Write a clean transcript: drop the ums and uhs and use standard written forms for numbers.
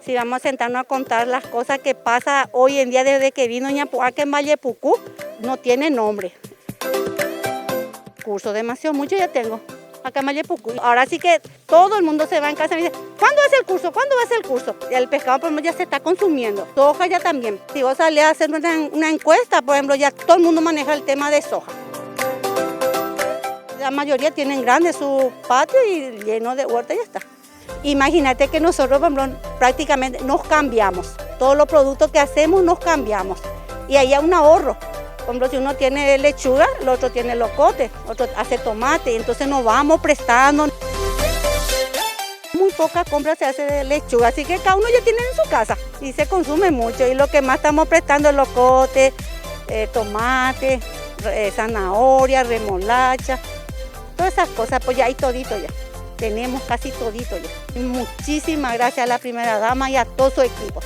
Si vamos a sentarnos a contar las cosas que pasa hoy en día desde que vino Ñapuaque en Vallepucú, no tiene nombre. Curso demasiado, mucho ya tengo, acá en Vallepucú. Ahora sí que todo el mundo se va en casa y me dice, ¿cuándo va a ser el curso? ¿Cuándo va a ser el curso? Y el pescado, por ejemplo, ya se está consumiendo. Soja ya también. Si vos salís a hacer una encuesta, por ejemplo, ya todo el mundo maneja el tema de soja. La mayoría tienen grande su patio y lleno de huerta y ya está. Imagínate que nosotros, por ejemplo, prácticamente nos cambiamos. Todos los productos que hacemos nos cambiamos. Y ahí hay un ahorro. Por ejemplo, si uno tiene lechuga, el otro tiene locote, otro hace tomate, entonces nos vamos prestando. Muy poca compra se hace de lechuga, así que cada uno ya tiene en su casa y se consume mucho. Y lo que más estamos prestando es locote, tomate, zanahoria, remolacha, todas esas cosas, pues ya hay todito ya. Tenemos casi todito ya. Muchísimas gracias a la primera dama y a todo su equipo.